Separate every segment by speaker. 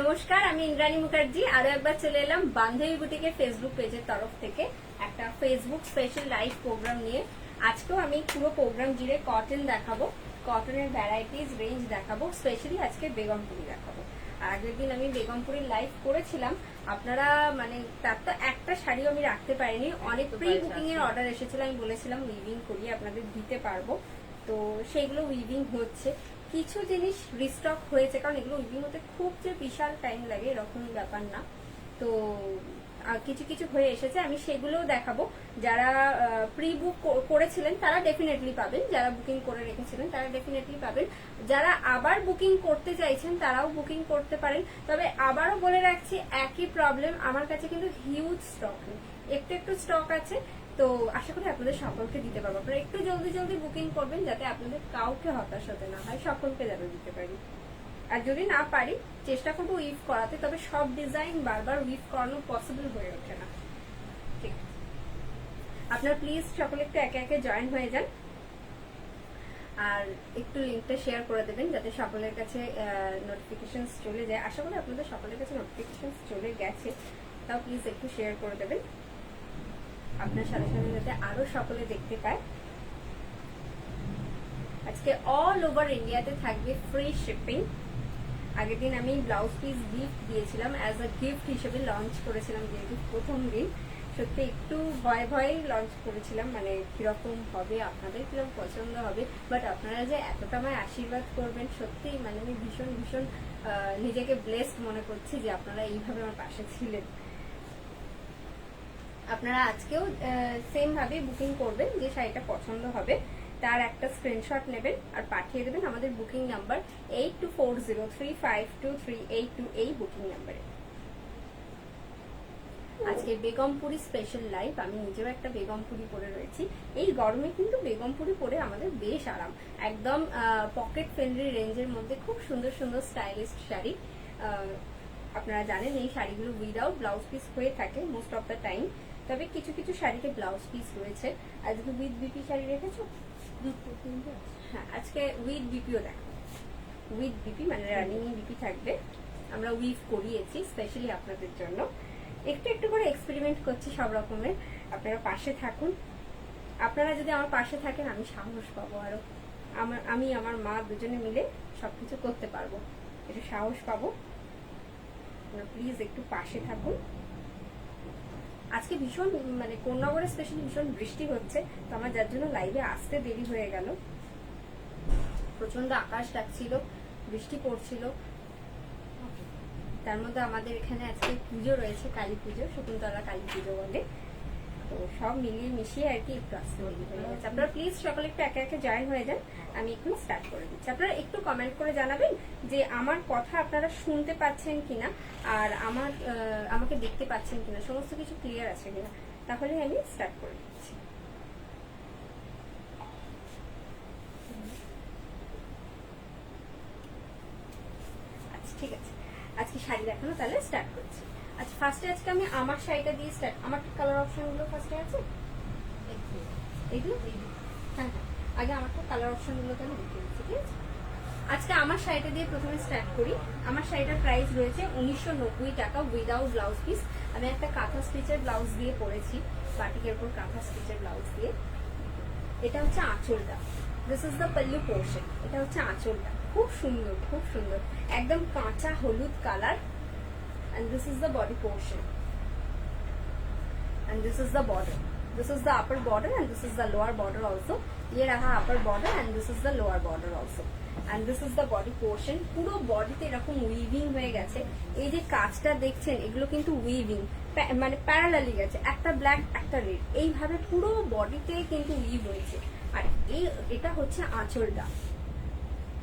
Speaker 1: নমস্কার, আমি ইন্দ্রাণী মুখার্জি আরো একবার চলে এলাম বান্ধবী বুটিকের ফেসবুক পেজের তরফ থেকে একটা ফেসবুক স্পেশাল লাইভ প্রোগ্রাম নিয়ে। আজকেও আমি পুরো প্রোগ্রাম জুড়ে কটন দেখাবো, কটনের ভ্যারাইটিস রেঞ্জ দেখাবো, স্পেশালি আজকে বেগমপুরি দেখাবো। আগের দিন আমি বেগমপুরির লাইভ করেছিলাম, আপনারা মানে তার তো একটা শাড়িও আমি রাখতে পারিনি, অনেক প্রি বুকিং এর অর্ডার এসেছিল। আমি বলেছিলাম উইভিং করিয়ে আপনাদের দিতে পারবো, তো সেইগুলো উইভিং হচ্ছে। কিছু জিনিস রিস্টক হয়েছে, কারণ এগুলো উইভিং হতে খুব যে বিশাল টাইম লাগে এরকম ব্যাপার না। তো কিছু কিছু হয়ে এসেছে, আমি সেগুলোও দেখাবো। যারা প্রি বুক করেছিলেন তারা ডেফিনেটলি পাবেন, যারা বুকিং করে রেখেছিলেন তারা ডেফিনেটলি পাবেন। যারা আবার বুকিং করতে চাইছেন তারাও বুকিং করতে পারেন। তবে আবারও বলে রাখছি, একই প্রবলেম, আমার কাছে কিন্তু হিউজ স্টক নেই, একটু একটু স্টক আছে। তো আশা করি আপনাদের সকলকে দিতে পারবো। আপনারা একটু জলদি জলদি বুকিং করবেন যাতে আপনাদের কাউকে হতাশ হতে না হয়, সকলকে যাতে দিতে পারি। আর যদি না পারি চেষ্টা করবো উইভ করাতে, তবে সব ডিজাইন বারবার উইভ করানো পসিবল হয়ে ওঠে না। ঠিক আছে, আপনারা প্লিজ সকলে একটু একে একে জয়েন হয়ে যান, আর একটু লিঙ্কটা শেয়ার করে দেবেন যাতে সকলের কাছে নোটিফিকেশনস চলে যায়। আশা করি আপনাদের সকলের কাছে নোটিফিকেশনস চলে গেছে, তাও প্লিজ একটু শেয়ার করে দেবেন, আপনার সাথে সাথে যাতে আরো সকলে দেখতে পায়। আজকে অল ওভার ইন্ডিয়াতে থাকবে ফ্রি শিপিং। আগের দিন আমি ব্লাউজ পিস গিফট দিয়েছিলাম, অ্যাজ আ গিফট হিসেবে লঞ্চ করেছিলাম, যেহেতু প্রথম দিন। সত্যি একটু ভয়ে ভয়েই লঞ্চ করেছিলাম, মানে কিরকম হবে, আপনাদের কিরকম পছন্দ হবে। বাট আপনারা যে এতটা আমায় আশীর্বাদ করবেন, সত্যি মানে আমি ভীষণ ভীষণ নিজেকে ব্লেসড মনে করছি যে আপনারা এইভাবে আমার পাশে ছিলেন। আপনারা আজকেও সেম ভাবে বুকিং করবেন, যে শাড়িটা পছন্দ হবে তার একটা স্ক্রিনশট নেবেন আর পাঠিয়ে দেবেন আমাদের বুকিং নাম্বার 8240352382 এই বুকিং নাম্বারে। আজকে বেগমপুরি স্পেশাল লাইভ, আমি নিজেও একটা বেগমপুরি পরে রয়েছি। এই গরমে কিন্তু বেগমপুরি পরে আমাদের বেশ আরাম, একদম পকেট ফ্রেন্ডলি রেঞ্জের মধ্যে খুব সুন্দর সুন্দর স্টাইলিশ শাড়ি। আপনারা জানেন এই শাড়িগুলো উইদাউট ব্লাউজ পিস হয়ে থাকে মোস্ট অফ দ্য টাইম, তবে কিছু কিছু শাড়িতে ব্লাউজ পিস রয়েছে। আজকে উইথ বিপি শাড়ি রেখেছো? হ্যাঁ, আজকে উইথ বিপিও দেখো, উইথ বিপি মানে রানিং বিপি থাকবে। আমরা উইভ করিয়েছি স্পেশালি আপনাদের জন্য, একটু একটু করে এক্সপেরিমেন্ট করছি সব রকমের। আপনারা পাশে থাকুন, আপনারা যদি আমার পাশে থাকেন আমি সাহস পাবো, আরো আমি আমার মা দুজনে মিলে সবকিছু করতে পারবো, একটু সাহস পাবো। প্লিজ একটু পাশে থাকুন। আজকে ভীষণ মানে কোন্নগরে স্পেশালি ভীষণ বৃষ্টি হচ্ছে, তো আমার যার জন্য লাইভে আসতে দেরি হয়ে গেল। প্রচন্ড আকাশ ডাকছিল, বৃষ্টি পড়ছিল, তার মধ্যে আমাদের এখানে আজকে পুজো রয়েছে, কালী পুজো, শকুন্তলা কালী পুজো বলে। তো সব মিলিয়ে মিশিয়ে আর কি একটু আসতে দেরি হয়ে গেছে। আপনারা প্লিজ সকলে একটু একে একে জয়েন হয়ে যান, আমি এখন স্টার্ট করে দিচ্ছি। আপনারা একটু কমেন্ট করে জানাবেন যে আমার কথা আপনারা শুনতে পাচ্ছেন কিনা, আর আমাকে দেখতে পাচ্ছেন কিনা, সমস্ত কিছু ক্লিয়ার আছে কিনা, তাহলে আমি স্টার্ট করে দিচ্ছি। আচ্ছা ঠিক আছে, আজকে শাড়ি দেখানো তাহলে স্টার্ট করছি। আচ্ছা ফার্স্টে আজকে আমি আমার শাড়িটা দিয়ে স্টার্ট। আমার কালার অপশনগুলো ফার্স্টে আছে এইগুলো, হ্যাঁ হ্যাঁ, আগে আমারটা কালার অপশনগুলো তাহলে দেখে দিচ্ছি, ঠিক আছে। আজকে আমার শাড়িটা দিয়ে প্রথমে স্টার্ট করি। আমার শাড়িটার প্রাইস রয়েছে 1990 টাকা উইদাউট ব্লাউজ পিস। আমি একটা কাঁথা স্টিচের ব্লাউজ দিয়ে পরেছি, বাটিকের উপর কাঁথা স্টিচের ব্লাউজ দিয়ে। এটা হচ্ছে আঁচলটা, this is the pallu portion. এটা হচ্ছে আঁচলটা, খুব সুন্দর খুব সুন্দর, একদম কাঁচা হলুদ colour. And this is the body portion, and this is the border. This is the upper border and this is the lower border also. ये रहा upper border and this is the lower border also. And this is the body portion. পুরো বডিতে এরকম weaving হয়ে গেছে। এই যে কাজটা দেখছেন এগুলো কিন্তু উইভিং, মানে প্যারালালি গেছে, একটা ব্ল্যাক একটা রেড, এইভাবে পুরো বডিতে কিন্তু উইভ হয়েছে। আর এটা হচ্ছে আঁচলটা,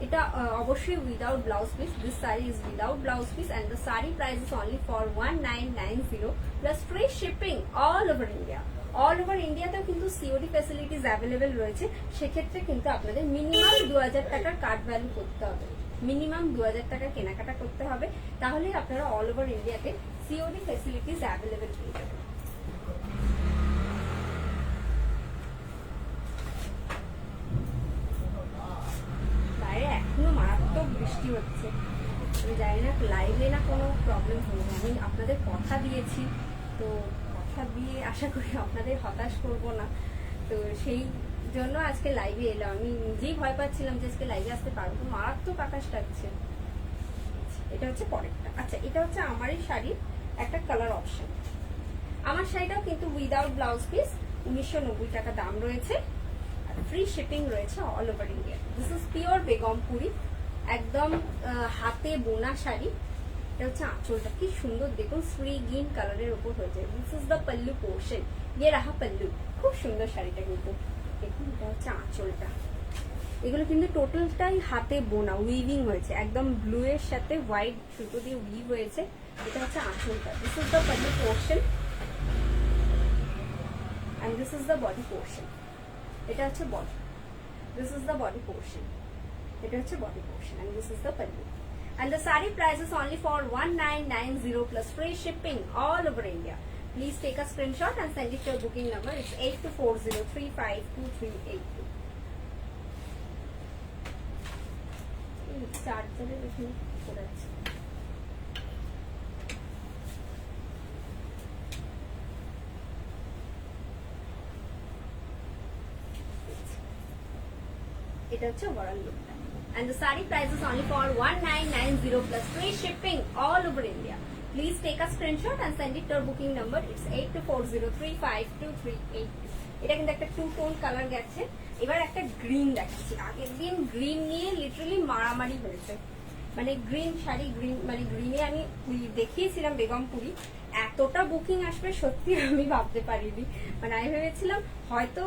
Speaker 1: এটা অবশ্যই without blouse piece. This sari is without blouse piece and the sari price is only for 1990 plus free shipping all over India. All over ইন্ডিয়াতেও কিন্তু সিওডি ফ্যাসিলিটিস অ্যাভেলেবেল রয়েছে। সেক্ষেত্রে কিন্তু আপনাদের মিনিমাম 2000 টাকার কার্ড ভ্যালু করতে হবে, মিনিমাম 2000 টাকার কেনাকাটা করতে হবে, তাহলে আপনারা অল ওভার ইন্ডিয়াতে সিওডি ফ্যাসিলিটিস অ্যাভেলেবেল পেয়ে যাবেন। বাইরে এখনো মারাত্মক বৃষ্টি হচ্ছে, আমি জানি না লাইভে না কোনো প্রবলেম হবে, আমি আপনাদের কথা দিয়েছি, তো কথা দিয়ে আশা করি আপনাদের হতাশ করব না। তো সেই জন্য আজকে লাইভে এলাম। আমি নিজেই ভয় পাচ্ছিলাম যে আজকে লাইভে আসতে পারবো, মারাত্মক আকাশ লাগছে। এটা হচ্ছে পরেরটা। আচ্ছা, এটা হচ্ছে আমারই শাড়ির একটা কালার অপশন। আমার শাড়িটাও কিন্তু উইদাউট ব্লাউজ পিস, 1990 টাকা দাম রয়েছে, আর ফ্রি শিপিং রয়েছে all over India. This is pure Begumpuri, একদম হাতে বোনা শাড়ি। এটা হচ্ছে আঁচলটা, কি সুন্দর দেখুন, শ্রী গ্রিন কালারের উপর হয়েছে। This is the pallu portion, ইয়ে রাহা পল্লু। খুব সুন্দর শাড়িটা কিন্তু দেখুন। এটা হচ্ছে আঁচলটা, এগুলো কিন্তু টোটালটাই হাতে বোনা, উইভিং হয়েছে, একদম ব্লু এর সাথে হোয়াইট সুতো দিয়ে উইভ হয়েছে। এটা হচ্ছে আঁচলটা। This is the pallu portion and this is the body portion. এটা হচ্ছে body, this is the body portion. এটা হচ্ছে body portion and this is the pallu. And the sari price is only for 1990 plus free shipping all over India. Please take a screenshot and send it to your booking number. It's 8240352382. চার্জারের এখানে পড়ে আছে। এটা হচ্ছে overall লুকটা। And the sari price is only for 1990 plus free shipping all over India. Please take a screenshot and send it to our booking number. It's 8240352382. এটা কিন্তু একটা two tone colour গেছে। এবার একটা গ্রিন দেখাচ্ছি। আগের দিন গ্রিন নিয়ে লিটারালি মারামারি হয়েছে, মানে গ্রিন শাড়ি, গ্রিন মানে গ্রিনে আমি দেখিয়েছিলাম বেগমপুরি, এতটা বুকিং আসবে সত্যি আমি ভাবতে পারিনি। মানে আমি ভেবেছিলাম হয়তো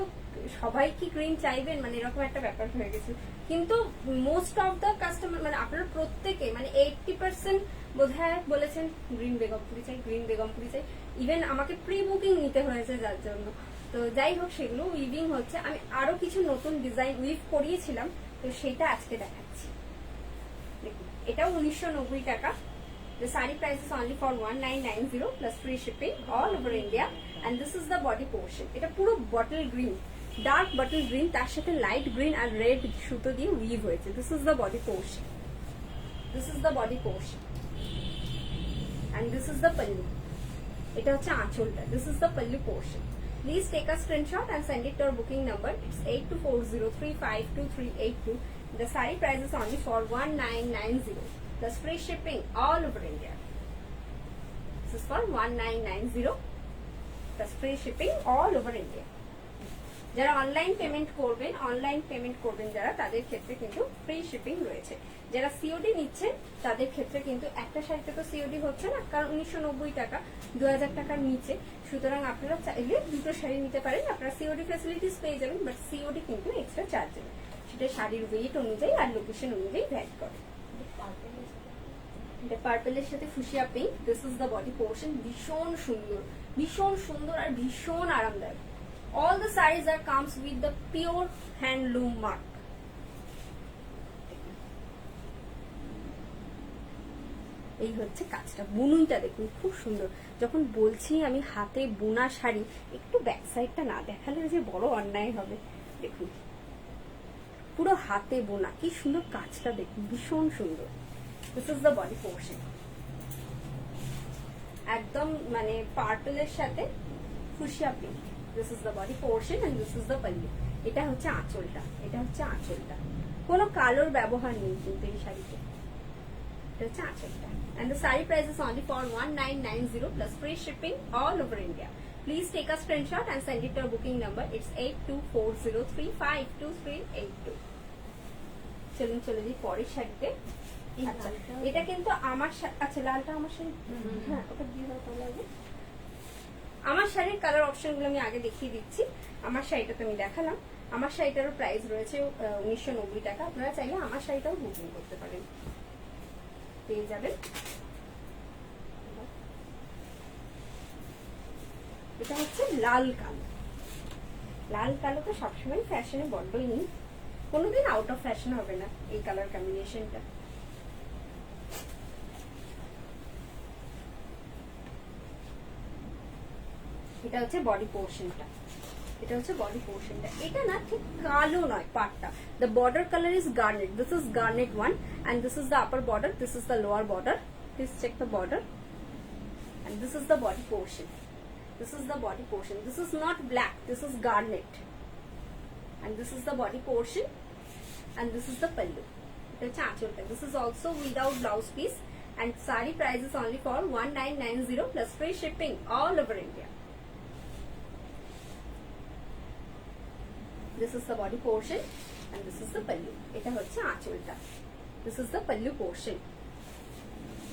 Speaker 1: সবাই কি গ্রিন চাইবেন, মানে এরকম একটা ব্যাপার হয়ে গেছে। কিন্তু মোস্ট অফ দ্য কাস্টমার, মানে আপনারা প্রত্যেকে, মানে 80% বোধহয় বলেছেন গ্রিন বেগমপুরি চাই, গ্রিন বেগমপুরি চাই। ইভেন আমাকে প্রি বুকিং নিতে হয়েছে যার জন্য। তো যাই হোক, সেগুলো উইভিং হচ্ছে। আমি আরো কিছু নতুন ডিজাইন উইভ করিয়েছিলাম, তো সেটা আজকে দেখাচ্ছি। দেখুন, এটাও 1990 টাকা। The saree price is only for 1990 plus free shipping all over India. And this is the body portion. এটা পুরো bottle green, dark bottle green, তার সাথে লাইট গ্রিন আর রেড সুতো দিয়ে উইভ হয়েছে। This is the body portion. This is the body portion. And this is the pallu. এটা হচ্ছে আঁচলটা। This is the pallu portion. Please take a screenshot and send it to our booking number. It's 8240352382. The saree price is only for 1990 plus free shipping all over India. This is for 1990 plus free shipping all over India. যারা online payment করবেন যারা, তাদের ক্ষেত্রে কিন্তু free shipping রয়েছে। যারা COD নিচ্ছেন তাদের ক্ষেত্রে কিন্তু একটা শাড়িতে তো সিওডি হচ্ছে না, কারণ 1990 টাকা, 2000 টাকার নিচে। সুতরাং আপনারা চাইলে দুটো শাড়ি নিতে পারেন, আপনারা সিওডি ফ্যাসিলিটিস পেয়ে যাবেন, বাট সিওডি কিন্তু এক্সট্রা চার্জ হবে। সেটা শাড়ির ওয়েট অনুযায়ী আর লোকেশন অনুযায়ী ভ্যারি করে। এটা পার্পলের সাথে fuchsia pink. This is the body portion. ভীষণ সুন্দর আর ভীষণ আরামদায়ক। All the sarees are comes with the pure handloom mark. এই হচ্ছে কাজটা, বুনুইটা দেখুন খুব সুন্দর। যখন বলছি আমি হাতে বোনা শাড়ি, একটু ব্যাক সাইডটা না দেখালে যে বড় অন্যায় হবে। দেখুন পুরো হাতে বোনা, কি সুন্দর কাজটা দেখুন, ভীষণ সুন্দর। This is the body portion. একদম মানে পার্পলের সাথে fuchsia pink. This is the body portion and this is the pallu. এটা হচ্ছে আঁচলটা, কোনো কালোর ব্যবহার নেই কিন্তু এই শাড়িতে। এটা হচ্ছে আঁচলটা। And the saree price is only for 1990 plus free shipping all over India. Please take a screenshot and send it to our booking number. It's 8240352382. চলুন চলে যাই পরের শাড়িতে। আচ্ছা, এটা কিন্তু আমার, আচ্ছা লালটা আমার শাড়ি, হ্যাঁ ওটা দিয়ে দাও তাহলে। আমার শাড়ির কালার অপশনগুলো আমি আগে দেখিয়ে দিচ্ছি। আমার শাড়িটা তো আমি দেখালাম। আমার শাড়িটারও প্রাইস রয়েছে 1990 টাকা। আপনারা চাইলে আমার শাড়িটাও বুকিং করতে পারেন, পেয়ে যাবেন। এটা হচ্ছে লাল কালো তো সবসময় ফ্যাশনে বড্ডই নেই, কোনোদিন আউট অফ ফ্যাশন হবে না এই কালার কম্বিনেশনটা। এটা হচ্ছে বডি পোর্শনটা। এটা হচ্ছে বডি পোর্শনটা। এটা না ঠিক কালো নয় পাটটা, the border color is garnet, this is garnet one and this is the upper border, this is the lower border, please check the border and this is the body portion, this is the body portion, this is not black, this is garnet and this is the body portion and this is the pallu. এটা হচ্ছে আঁচলটা। This is also without blouse piece and sari price is only for 1990 plus free shipping all over India. This is the body portion and this is the pallu. এটা হচ্ছে আঁচলটা। This is the pallu portion.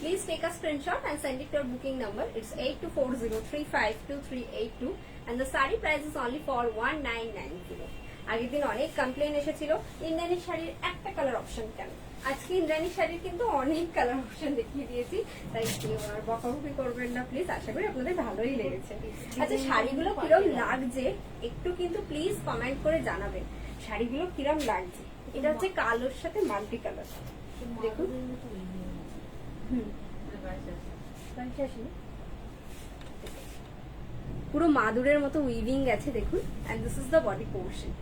Speaker 1: Please take a screenshot and send it to your booking number. It's 8240352382 and the sari price is only for 1990. আগের দিন অনেক complain এসেছিল ইন্দ্রাণী শাড়ির একটা colour option কেন। আজকে ইন্দ্রাণী শাড়ির কিন্তু অনেক কালার অপশন দেখিয়ে দিয়েছি, তাই বকাবকি করবেন না প্লিজ। আশা করি আপনাদের ভালোই লেগেছে। আচ্ছা, শাড়িগুলো কিরম লাগছে একটু কিন্তু প্লিজ কমেন্ট করে জানাবেন, শাড়িগুলো কিরম লাগছে। এটা হচ্ছে কালোর সাথে মাল্টি কালার, দেখুন। পুরো মাদুরের মতো উইভিং আছে দেখুন। And this is the body portion,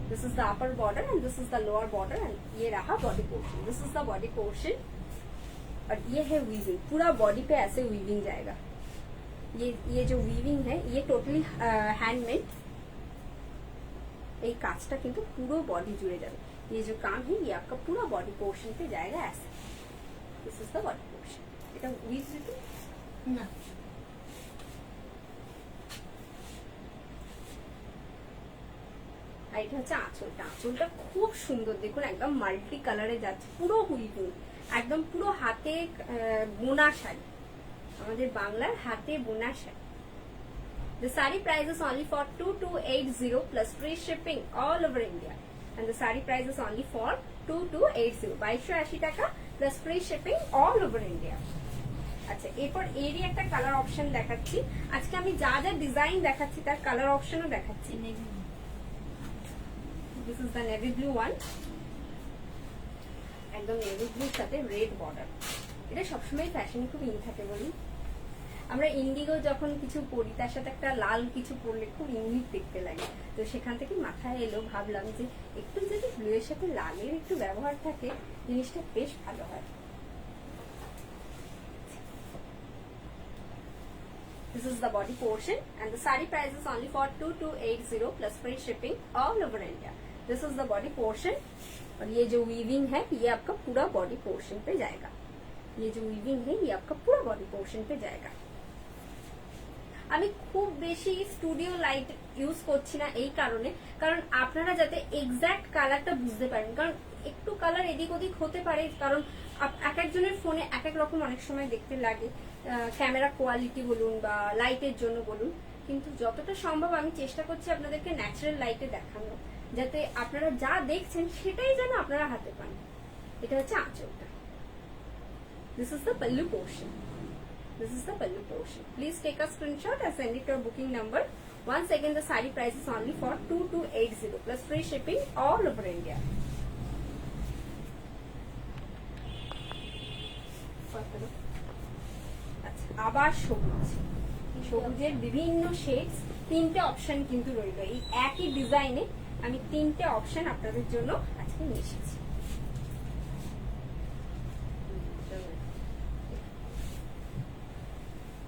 Speaker 1: this is the upper border and this is the lower border and ये रहा body portion, this is the body portion और ये है वीविंग, पूरा बॉडी पे ऐसे वीविंग जाएगा। ये जो वीविंग है ये टोटली हैंडमेड, এই কাজটা কিন্তু পুরো বডি জুড়ে যাবে। ये जो काम है ये आपका पूरा बॉडी पोर्शन पे जाएगा ऐसे। This is the body portion. এটা উইথ না আর এটা হচ্ছে আঁচলটা। আঁচলটা খুব সুন্দর দেখুন, একদম মাল্টি কালারে যাচ্ছে, পুরো হুইপুল, একদম পুরো হাতে বোনা শাড়ি, আমাদের বাংলার হাতে বোনা sari. The saree price is only for 2280 plus free shipping all over India and the saree price is only for 2280 2280 টাকা plus free shipping all over India। আচ্ছা, এরপর এরই একটা কালার অপশন দেখাচ্ছি। আজকে আমি যা যা ডিজাইন দেখাচ্ছি তার কালার অপশনও দেখাচ্ছি। This is the navy blue one, একদম নেভি ব্লুর সাথে রেড বর্ডার। এটা সবসময় ফ্যাশনে খুব ইন থাকে বলি। আমরা ইন্ডিগো যখন কিছু পরি তার সাথে একটা লাল কিছু পরলে খুব ইউনিক দেখতে লাগে, তো সেখান থেকে মাথায় এলো, ভাবলাম যে একটু যদি ব্লু এর সাথে লালের একটু ব্যবহার থাকে জিনিসটা বেশ ভালো হয়। This is the body portion and the saree price is only for 2280 plus free shipping all over India. This is the body portion और ये जो वीविंग है ये आपका पूरा बॉडी पोर्शन पे जाएगा। ये जो वीविंग है ये आपका पूरा बॉडी पोर्शन पे जाएगा। আমি খুব বেশি স্টুডিও লাইট ইউজ করছি না এই কারণে, কারণ আপনারা যাতে এক্সাক্ট কালারটা বুঝতে পারেন, কারণ একটু কালার এদিক ওদিক হতে পারে, কারণ এক একজনের ফোনে এক এক রকম অনেক সময় দেখতে লাগে, ক্যামেরা কোয়ালিটি বলুন বা লাইটের জন্য বলুন, কিন্তু যতটা সম্ভব আমি চেষ্টা করছি আপনাদেরকে ন্যাচারাল লাইটে দেখানো, যাতে আপনারা যা দেখছেন সেটাই যেন আপনারা হাতে পান। এটা হচ্ছে আঁচলটা। This is the pallu portion, this is the pallu portion. Please take a screenshot and send it to your booking number. Once again, the saree price is only for 2280 plus free shipping all over India. আবার সবুজ, সবুজের বিভিন্ন shades, তিনটে option কিন্তু রইল। এই একই ডিজাইনে আমি তিনটে অপশন আপনাদের জন্য আজকে নিয়ে এসেছি।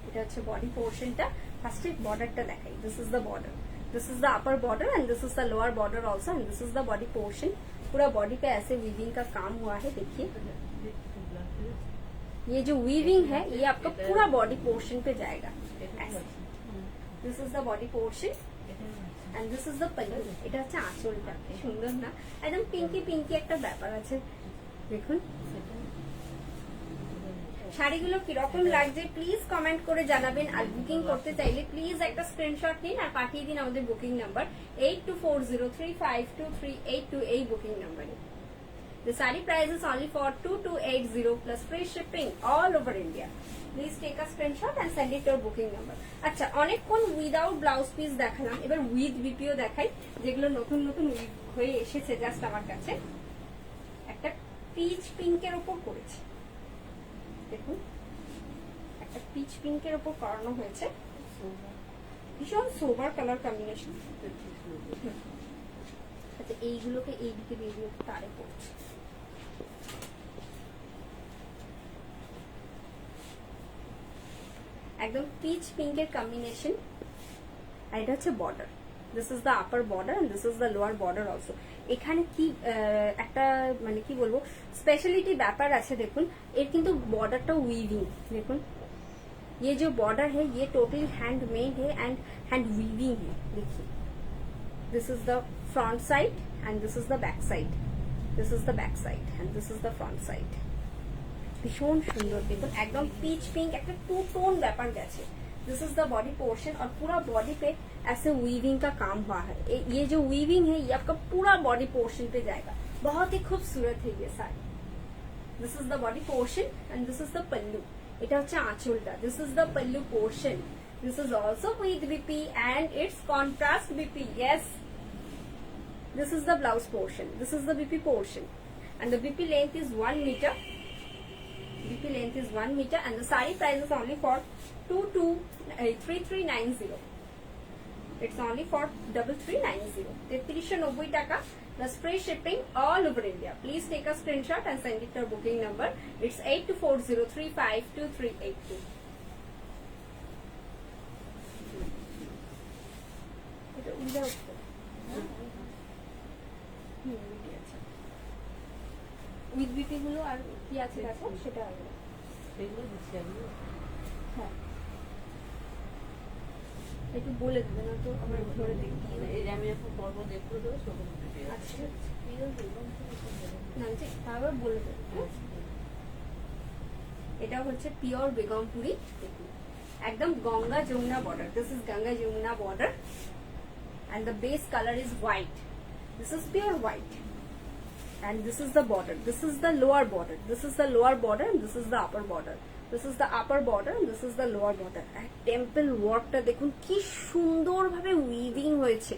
Speaker 1: এটা হচ্ছে বডি পোর্শনটা। ফার্স্টে বর্ডারটা দেখাই। This is the border, this is the upper border and this is the lower border also and this is the body portion. पूरा बॉडी पे ऐसे वीविंग का काम हुआ है, देखिए ये जो वीविंग है ये आपका पूरा बॉडी पोर्शन पे जाएगा। This is the body portion and this is the pallu. এটা হচ্ছে আঁচলটা, সুন্দর না? একদম পিঙ্কি পিঙ্কি একটা ব্যাপার আছে, দেখুন। শাড়িগুলো কিরকম লাগছে প্লিজ কমেন্ট করে জানাবেন। আর বুকিং করতে চাইলে প্লিজ একটা স্ক্রিনশট নিন আর পাঠিয়ে দিন আমাদের বুকিং নাম্বার 8240352382 এই বুকিং নাম্বারে। The saree price is only for 2280 plus free shipping all over India. Please take a screenshot and send it to your booking number. আচ্ছা, অনেকক্ষণ উইদাউট ব্লাউজ পিস দেখালাম, এবার উইথ বিপিও দেখাই, যেগুলো নতুন নতুন হয়ে এসেছে জাস্ট আমার কাছে। একটা পিচ পিঙ্কের উপর করেছি, দেখুন একটা পিচ পিঙ্কের উপর করানো হয়েছে। ভীষণ সোবার কালার কম্বিনেশন। আচ্ছা এইগুলোকে এইদিকে দিয়ে দিয়ে তারে পড়ছে। একদম পিচ পিঙ্কের কম্বিনেশন। আর এটা হচ্ছে border, this is the upper border and this is the lower border also. এখানে কি একটা মানে কি বলবো স্পেশালিটি ব্যাপার আছে, দেখুন এর কিন্তু বর্ডারটা উইভিং। দেখুন ये जो बॉर्डर है ये टोटली हैंडमेड है एंड हैंड वीविंग है। देखिए this is the front side and this is the back side, this is the back side and this is the front side. ভীষণ সুন্দর দেখুন, একদম পিচ পিঙ্ক একটা टू टोन ব্যাপার গেছে। This is the body portion और पूरा body पे ऐसे वीविंग का काम हुआ है। ये जो वीविंग है ये आपका पूरा बॉडी पोर्शन पे जाएगा, बहुत ही खूबसूरत है ये sari. This is the body portion and this is the pallu. এটা হচ্ছে আঁচলটা, this is the pallu portion, this is also with BP and it's contrast BP. Yes, this is the blouse portion, this is the BP portion and the BP length is 1 meter. BP length is 1 meter and the saree price is only for 3390. It's only for 3390, 3390 টাকা plus free shipping all over India. Please take a screenshot and send it to our booking number. It's 8240352382. এটা উল্টা হচ্ছে with BP গুলো আর কি আছে দেখো সেটা আলাদা। হ্যাঁ একটু বলে দেবে না তো আমার ধরে দেখি।
Speaker 2: আমি এখন পর্ব দেখবো তো
Speaker 1: আচ্ছা না আবার বলে দেবে। এটা হচ্ছে পিওর বেগমপুরি, দেখুন একদম Ganga Jamuna border, this is Ganga Jamuna border and the base color is white, this is pure white and this is the border, this is the lower border, this is the lower border and this is the upper border, this is the upper border and this is the lower border। আর temple ওয়ার্কটা দেখুন কি সুন্দরভাবে weaving হয়েছে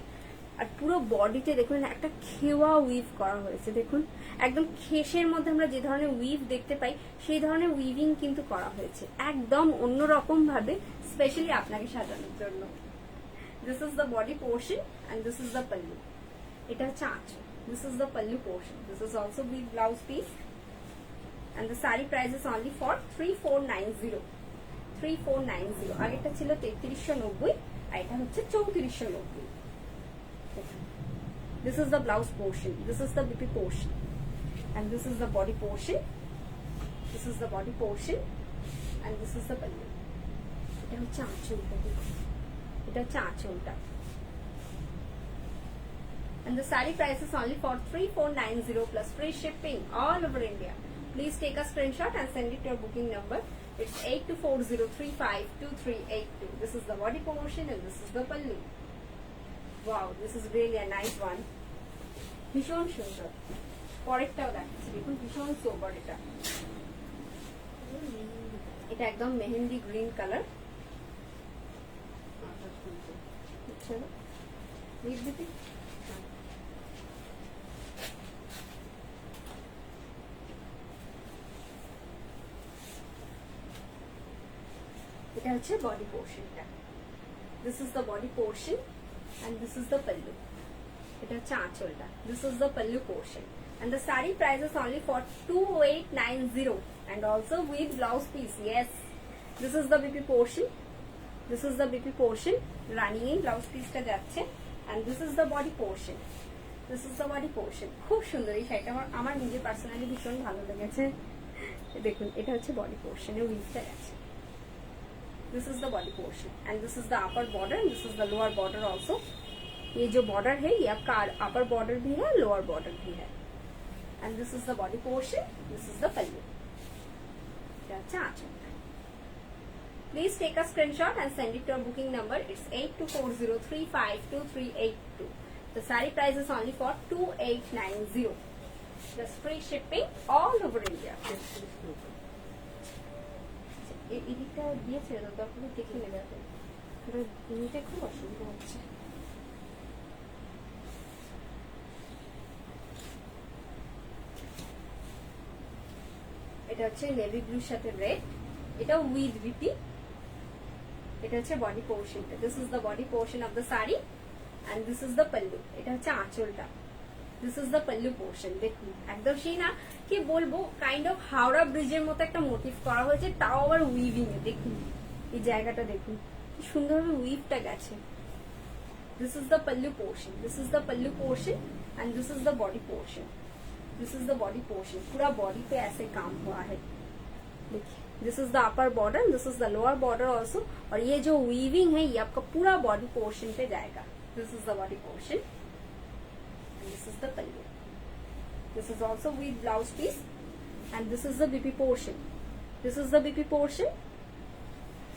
Speaker 1: আর পুরো বডিতে দেখুন একটা খেওয়া উইভ করা হয়েছে। দেখুন একদম খেসের মধ্যে আমরা যে ধরনের উইভ দেখতে পাই সেই ধরনের উইভিং কিন্তু করা হয়েছে একদম অন্যরকম ভাবে, স্পেশালি আপনাকে সাজানোর জন্য। This is the body portion and this is the pallu. এটা হচ্ছে আঁচল, this is the pallu portion, this is also with blouse piece and the saree price is only for 3490, 3490। আগেরটা ছিল 3390 আর এটা হচ্ছে 3490। This is the blouse portion, this is the BP portion and this is the body portion, this is the body portion and this is the pallu। এটা হচ্ছে আঁচলটা, এটা হচ্ছে আঁচলটা and the saree price is only for 3490 plus free shipping all over India। Please take a screenshot and send it to your booking number. It's 8240352382। This is the body portion and this is the pallu। Wow, this is really a nice one। ভীষণ সুন্দর। পরেরটাও দেখাচ্ছি, দেখুন ভীষণ সোবার। এটা এটা একদম mehndi green colour. চলো লিখ দিতে। এটা হচ্ছে বডি পোর্শনটা, this is the body portion and this is the pallu। এটা হচ্ছে আঁচলটা, this is the pallu portion and the saree price is only for 2890 and also with blouse piece। Yes, this is the BP portion, this is the BP portion, running in blouse piece টা যাচ্ছে and this is the body portion, this is the body portion। খুব সুন্দর এই শাড়িটা আমার নিজের personally ভীষণ ভালো লেগেছে। দেখুন এটা হচ্ছে বডি পোর্শন এর উইথটা আছে, this is the body portion and this is the upper border and this is the lower border also। ये जो border है ये आपका upper border भी है, lower border भी है and this is the body portion, this is the pallu। Please take a screenshot and send it to our booking number। It's 8240352382। The saree price is only for 2890 plus free shipping all over India। এদিকটা দিয়েছে দরকার দেখে নেবে, নিতে খুব অসুবিধা হচ্ছে। এটা হচ্ছে নেভি ব্লুর সাথে রেড, এটা উইথ বিপি এটা হচ্ছে বডি পোর্শনটা, this is the body portion of the sari and this is the pallu, এটা হচ্ছে আঁচলটা, this is the pallu portion. দেখুন একদম সেই না কি বলবো, কাইন্ড অফ হাওড়া ব্রিজের মতো একটা মোটিভ করা হয়েছে, তাও আবার উইভিং এ। দেখুন এই জায়গাটা দেখুন কি সুন্দরভাবে উইভটা গেছে। This is the pallu portion. This is the pallu portion and this is the body portion. This is the body portion. पूरा body पे ऐसे काम हुआ है। देखिए, this is the upper border, this is the lower border also. और ये जो weaving है ये आपका पूरा body portion पे जाएगा। This is the body portion and this is the pallu. This is also with blouse piece and this is the BP portion. This is the BP portion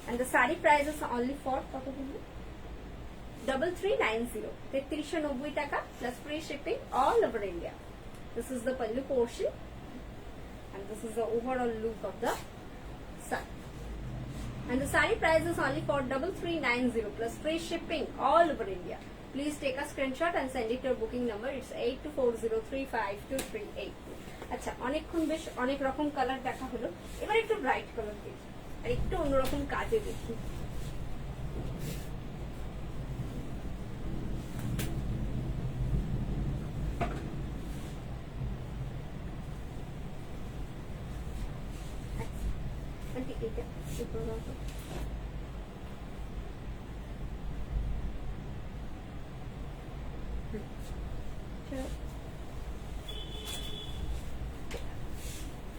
Speaker 1: and the saree price is only for 3390, 3390 টাকা plus free shipping all over India. This is the pallu portion and this is the overall look of the saree. And the saree price is only for 3390 plus free shipping all over India. Please take a screenshot and send it to your booking number. It's 8240352382. আচ্ছা, অনেকক্ষণ বেশ অনেক রকম colour দেখা হলো, এবার একটু bright colour দেখি আর একটু অন্যরকম কাজে দেখি।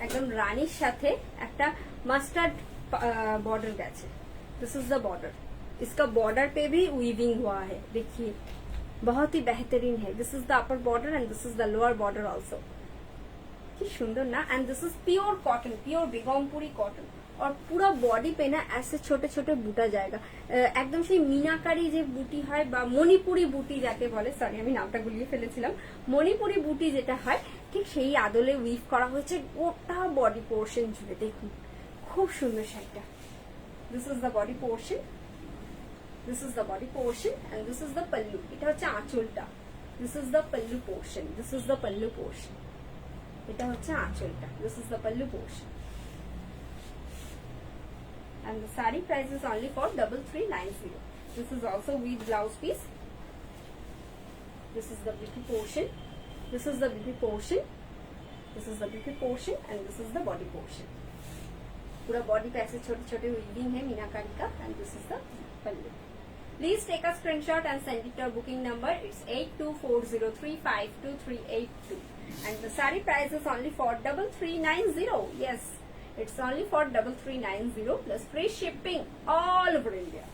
Speaker 1: একদম রানীর সাথে একটা মাস্টার্ड बॉर्डर गैसे। दिस इज द बॉर्डर, इसका बॉर्डर पे भी वीविंग हुआ है, देखिए बहुत ही बेहतरीन है। This is the upper border and this is the lower border also, কি সুন্দর না। And this is pure cotton, pure Begampuri cotton और पूरा बॉडी पे ना ऐसे छोटे छोटे बुटा जाएगा, একদম সেই মিনাকারি যে বুটি হয় বা মণিপুরি বুটি যাকে বলে, সরি আমি নামটা গুলিয়ে ফেলেছিলাম, মণিপুরি বুটি যেটা হয় ঠিক সেই আদলে উইভ করা হয়েছে গোটা বডি পোর্শন জুড়ে। দেখুন খুব সুন্দর শাড়িটা। This is the body portion, this is the body portion and this is the pallu, এটা হচ্ছে আঁচলটা। This is the pallu portion, this is the pallu portion, এটা হচ্ছে আঁচলটা। This is the pallu portion and the saree price is only for 3390. This is also with blouse piece. This is the BP portion, this is the BP portion, this is the BP portion and this is the body portion. पूरा body पे ऐसे छोटे छोटे weaving है मीनाकारी का and this is the pallu. Please take a screenshot and send it to our booking number. It's 8240352382 and the saree price is only for 3390. Yes, it's only for 3390 plus free shipping all over India.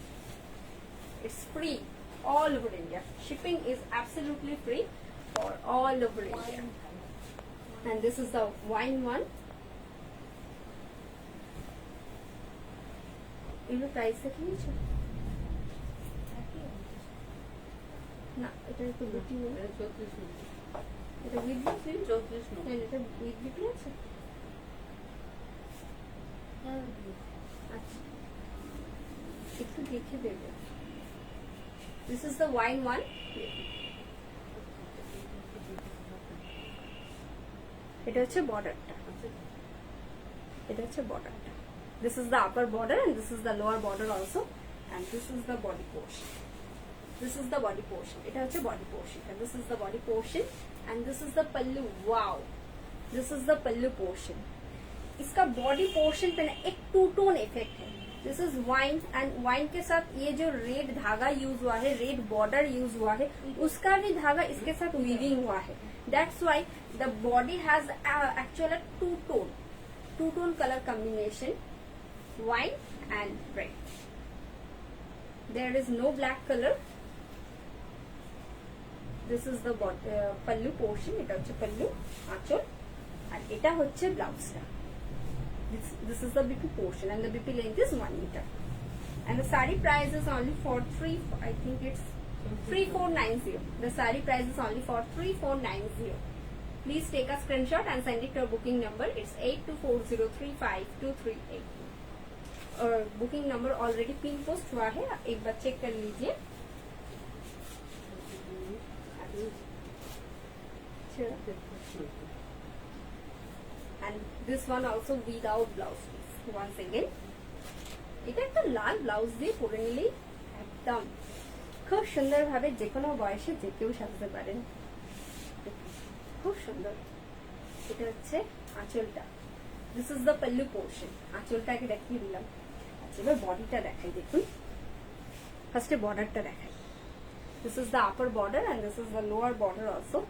Speaker 1: It's free all over India. Shipping is absolutely free for all over India. And this is the wine one. এগুলো price দেখে নিয়েছো না? এটা একটু বিটি নেই, এটা with বিটি, 34 এটা উইথ বিটি আছে। আচ্ছা একটু দেখে দেবে। This is the wine one, এটা হচ্ছে বর্ডারটা, এটা হচ্ছে বর্ডারটা। This is the upper border and this is the lower border also and this is the body portion, this is the body portion, এটা হচ্ছে body portion. This is the body portion and this is the pallu. Wow, this is the pallu portion. इसका body portion पे ना एक two tone effect है। This is wine and wine के साथ ये जो रेड धागा यूज हुआ है, रेड बॉर्डर यूज हुआ है, उसका भी धागा इसके साथ वीविंग हुआ है। That's why the body has actual two tone colour combination, wine and red. There is no black colour. This is the pallu portion, এটা হচ্ছে পল্লু আঁচল আর এটা হচ্ছে ব্লাউজটা। This is the BP portion and the BP length is 1 meter and the saree price is only for 3490. The saree price is only for 3490. Please take a screenshot and send it to our booking number. It's 8240352382 और booking number already pin post हुआ है, एक बार check कर लीजिए। And this one also without blouse piece. Once again এটা একটা লাল blouse দিয়ে পরে নিলেই একদম খুব সুন্দর ভাবে যে কোনো বয়সে যে কেউ সাজাতে পারেন। খুব সুন্দর। এটা হচ্ছে আঁচলটা। This is the pallu portion. আঁচলটাকে দেখিয়ে দিলাম। আচ্ছা, এবার বডিটা দেখাই। দেখুন, ফার্স্টে বর্ডারটা দেখাই। This is the upper border and this is the lower border also.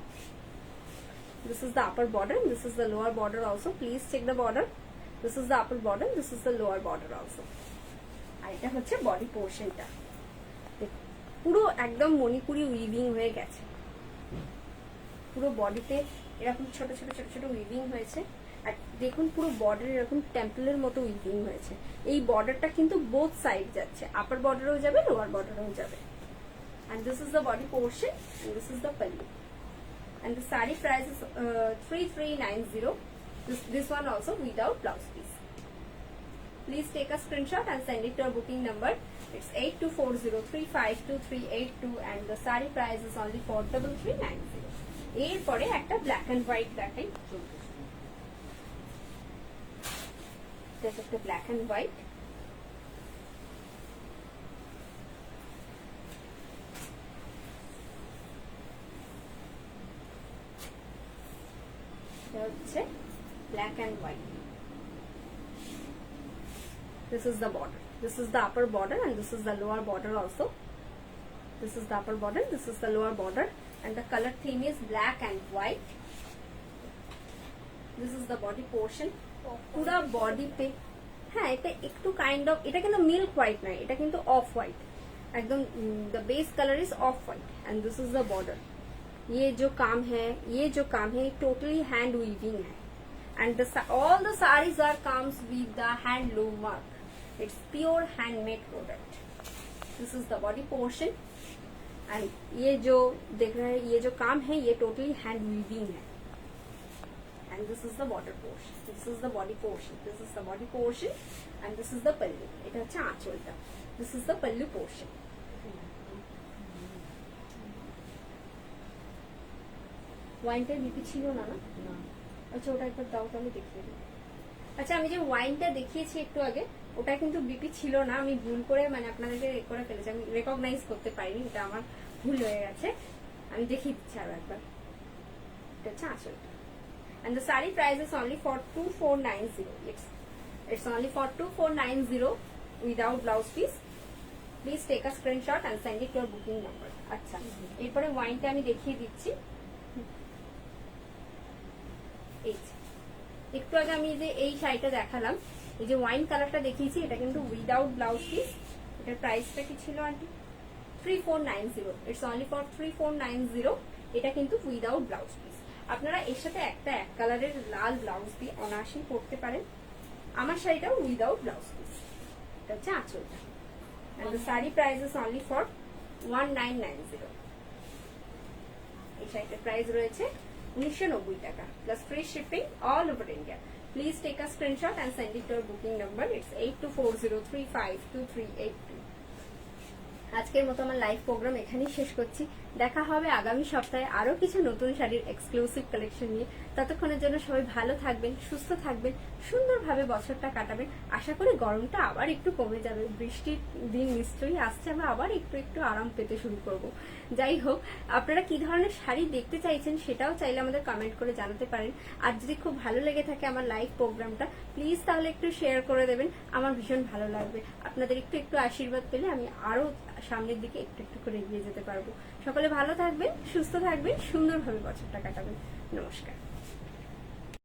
Speaker 1: This is the upper border and this is the lower border also. Please check the border. This is the upper border, this is the lower border also. আর এটা হচ্ছে body পোর্শনটা। পুরো একদম Manipuri weaving হয়ে গেছে। পুরো বডিতে এরকম ছোট ছোট ছোট ছোট উইভিং হয়েছে। আর দেখুন পুরো বর্ডার এরকম টেম্পলের মতো উইভিং হয়েছে। এই বর্ডারটা কিন্তু বোথ সাইড যাচ্ছে, আপার বর্ডারেও যাবে, লোয়ার বর্ডারেও যাবে। And this is the body portion and this is the pallu. And the saree price is 3390. This one also without blouse piece. Please take a screenshot and send it to our booking number. It's 8240352382 and the saree price is only 43390. এরপরে একটা black and white দেখাই। এটা একটা black and white. black and white. This is the border. This is the upper border and this is the lower border also. This is the upper border, this is the lower border and the color theme is black and white. This is the body portion. পুরো body पे হ্যাঁ এটা একটু kind of, এটা কিন্তু milk white নয়, এটা কিন্তু অফ হোয়াইট একদম। the base color is off white and this is the border. ये जो काम है totally hand weaving है and all the sarees are comes with the handloom work. It's pure handmade product. This is the body portion and ये जो देख रहे हैं ये जो काम है ये totally hand weaving है and this is the border portion. This is the body portion. This is the body portion and this is the pallu. এটা হচ্ছে আঁচলটা. This is the pallu portion. ওয়াইনটার বিপি ছিল না? আচ্ছা, ওটা একবার দাও তাহলে দেখিয়ে দিই। আচ্ছা, আমি যে ওয়াইনটা দেখিয়েছি একটু আগে ওটা কিন্তু বিপি ছিল না, আমি ভুল করে মানে আপনাদেরকে করে ফেলেছি, আমি রেকগনাইজ করতে পারিনি, এটা আমার ভুল হয়ে গেছে। আমি দেখিয়ে দিচ্ছি আরো একবার। এটা হচ্ছে আঁচলটা and the saree price is only for 2490. It's only for 2490 without blouse piece. Please take a screenshot and send it to your booking number. আচ্ছা, এরপরে ওয়াইনটা আমি দেখিয়ে দিচ্ছি। একটু আগে আমি যে এই শাড়িটা দেখালাম, এই যে ওয়াইন কালারটা দেখিয়েছি, এটা কিন্তু উইদাউট ব্লাউজ পিস। এটার প্রাইসটা কি ছিল আন্টি? 3490. It's only for 3490। এটা কিন্তু উইদাউট ব্লাউজ পিস। আপনারা এর সাথে একটা এক কালারের লাল ব্লাউজ দিয়ে অনায়াসেই পরতে পারেন। আমার শাড়িটাও উইদাউট ব্লাউজ পিস। এটা হচ্ছে আঁচলটা and the saree price is only for 1990. এই শাড়িটার প্রাইস রয়েছে 1990 টাকা plus free shipping all over India. Please take a screenshot and send it to our booking number. It's 8240352382। আজকের মতো আমার লাইভ প্রোগ্রাম এখানেই শেষ করছি। দেখা হবে আগামী সপ্তাহে আরো কিছু নতুন শাড়ির এক্সক্লুসিভ কালেকশন নিয়ে। ততক্ষণের জন্য সবাই ভালো থাকবেন, সুস্থ থাকবেন, সুন্দরভাবে বছরটা কাটাবেন। আশা করি গরমটা আবার একটু কমে যাবে, বৃষ্টির দিন নিশ্চয়ই আসছে, আমরা আবার একটু একটু আরাম পেতে শুরু করব। যাই হোক, আপনারা কি ধরনের শাড়ি দেখতে চাইছেন সেটাও চাইলে আমাদের কমেন্ট করে জানাতে পারেন। আর যদি খুব ভালো লেগে থাকে আমার লাইভ প্রোগ্রামটা, প্লিজ তাহলে একটু শেয়ার করে দেবেন, আমার ভীষণ ভালো লাগবে। আপনাদের একটু একটু আশীর্বাদ পেলে আমি আরো সামনের দিকে একটু একটু করে এগিয়ে যেতে পারবো। সকলে ভালো থাকবেন, সুস্থ থাকবেন, সুন্দরভাবে বছরটা কাটাবেন। নমস্কার।